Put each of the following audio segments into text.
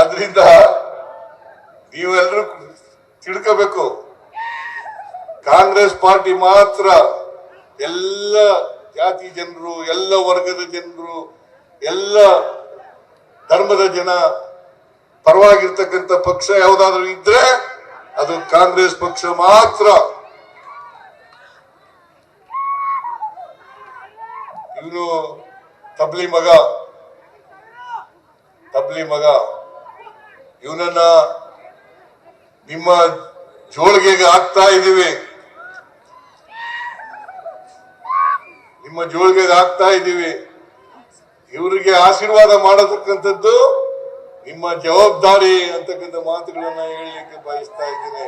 ಆದ್ರಿಂದ ನೀವೆಲ್ಲರೂ ತಿಳ್ಕೋಬೇಕು, ಕಾಂಗ್ರೆಸ್ ಪಾರ್ಟಿ ಮಾತ್ರ ಎಲ್ಲ ಜಾತಿ ಜನರು, ಎಲ್ಲ ವರ್ಗದ ಜನರು, ಎಲ್ಲ ಧರ್ಮದ ಜನ ಪರವಾಗಿರ್ತಕ್ಕಂಥ ಪಕ್ಷ ಯಾವುದಾದ್ರೂ ಇದ್ರೆ ಅದು ಕಾಂಗ್ರೆಸ್ ಪಕ್ಷ ಮಾತ್ರ. ಇವನು ತಬ್ಲಿ ಮಗ ಇವನನ್ನ ನಿಮ್ಮ ಜೋಳಿಗೆಗೆ ಹಾಕ್ತಾ ಇದೀವಿ, ಇವರಿಗೆ ಆಶೀರ್ವಾದ ಮಾಡತಕ್ಕಂಥದ್ದು ನಿಮ್ಮ ಜವಾಬ್ದಾರಿ ಅಂತಕ್ಕಂಥ ಮಾತುಗಳನ್ನ ಹೇಳಲಿಕ್ಕೆ ಬಯಸ್ತಾ ಇದ್ದೇನೆ.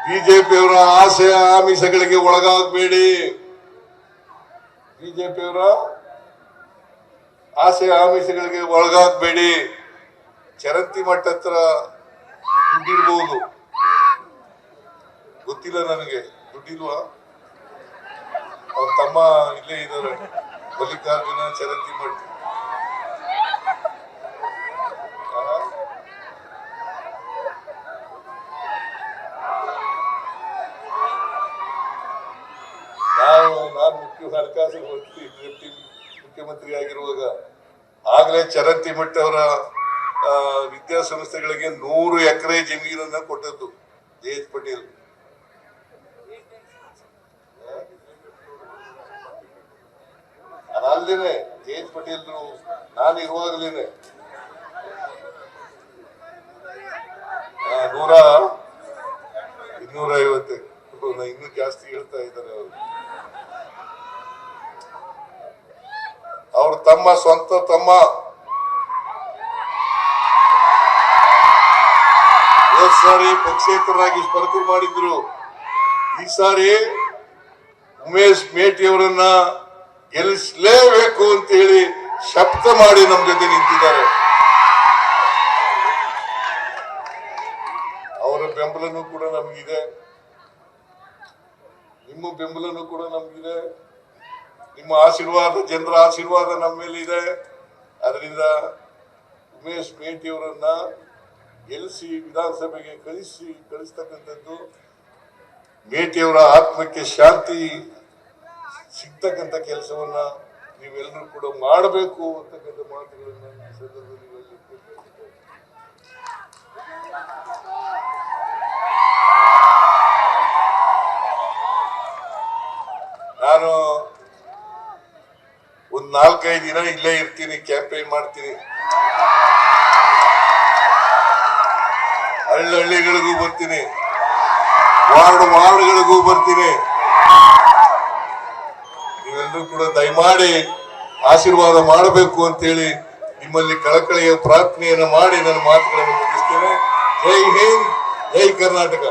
ಬಿಜೆಪಿಯವರ ಆಸೆ ಆಮಿಷಗಳಿಗೆ ಒಳಗಾಗಬೇಡಿ. ಬಿಜೆಪಿಯವರ ಆಸೆ ಆಮಿಷಗಳಿಗೆ ಒಳಗಾಗಬೇಡಿ. ಚರಂತಿ ಮಠ ಹತ್ರ ದುಡ್ಡಿರ್ಬಹುದು, ಗೊತ್ತಿಲ್ಲ ನನಗೆ, ದುಡ್ಡಿಲ್ವಾ? ಅವ್ರ ತಮ್ಮ ಇಲ್ಲೇ ಇದ್ದಾರೆ, ಮಲ್ಲಿಕಾರ್ಜುನ ಚರಂತಿ ಮಠ. ನಾನು ಹಣಕಾಸು ಮಂತ್ರಿ, ಮುಖ್ಯಮಂತ್ರಿ ಆಗಿರುವಾಗ ಆಗ್ಲೇ ಚರಂತಿ ಮಠ ಅವರ ವಿದ್ಯಾಸಂಸ್ಥೆಗಳಿಗೆ 100 ಎಕರೆ ಜಮೀನನ್ನ ಕೊಟ್ಟದ್ದು ಜೆ.ಎಚ್. ಪಟೇಲ್. ಅಲ್ಲದೇನೆ ಜೆ.ಎಚ್. ಪಟೇಲ್ ನಾನು ಇರುವಾಗಲೇನೆ 250 ಇನ್ನೂ ಜಾಸ್ತಿ ಹೇಳ್ತಾ ಇದ್ದಾರೆ ಅವರು. ಅವ್ರ ತಮ್ಮ, ಸ್ವಂತ ತಮ್ಮ ಸಾರಿ ಪಕ್ಷೇತರರಾಗಿ ಸ್ಪರ್ಧೆ ಮಾಡಿದ್ರು. ಈ ಸಾರಿ ಉಮೇಶ್ ಮೇಟಿಯವರನ್ನ ಗೆಲ್ಲಿಸಲೇಬೇಕು ಅಂತ ಹೇಳಿ ಶಪಥ ಮಾಡಿ ನಮ್ಮ ಜೊತೆ ನಿಂತಿದ್ದಾರೆ. ಅವರ ಬೆಂಬಲನೂ ಕೂಡ ನಮಗಿದೆ, ನಿಮ್ಮ ಬೆಂಬಲನೂ ಕೂಡ ನಮಗಿದೆ, ನಿಮ್ಮ ಆಶೀರ್ವಾದ, ಜನರ ಆಶೀರ್ವಾದ ನಮ್ಮ ಮೇಲೆ ಇದೆ. ಅದರಿಂದ ಉಮೇಶ್ ಮೇಟಿಯವರನ್ನ ಗೆಲ್ಲಿಸಿ ವಿಧಾನಸಭೆಗೆ ಕಳಿಸ್ತಕ್ಕಂಥದ್ದು, ಮೇಟಿಯವರ ಆತ್ಮಕ್ಕೆ ಶಾಂತಿ ಸಿಗ್ತಕ್ಕಂಥ ಕೆಲಸವನ್ನ ನೀವೆಲ್ಲರೂ ಕೂಡ ಮಾಡಬೇಕು ಅಂತಕ್ಕಂಥ ಮಾತುಗಳನ್ನ ಈ ಸಂದರ್ಭದಲ್ಲಿ ನಾನು ಒಂದು 4-5 ದಿನ ಇಲ್ಲೇ ಇರ್ತೀನಿ, ಕ್ಯಾಂಪೇನ್ ಮಾಡ್ತೀನಿ. ಹಳ್ಳಿಗಳಿಗೂ ಬರ್ತೀನಿ, ವಾರ್ಡ್ಗಳಿಗೂ ಬರ್ತೀನಿ. ನೀವೆಲ್ಲರೂ ಕೂಡ ದಯಮಾಡಿ ಆಶೀರ್ವಾದ ಮಾಡಬೇಕು ಅಂತೇಳಿ ನಿಮ್ಮಲ್ಲಿ ಕಳಕಳಿಯ ಪ್ರಾರ್ಥನೆಯನ್ನು ಮಾಡಿ ನನ್ನ ಮಾತುಗಳನ್ನು ಮುಗಿಸ್ತೇನೆ. ಜೈ ಹಿಂದ್, ಜೈ ಕರ್ನಾಟಕ.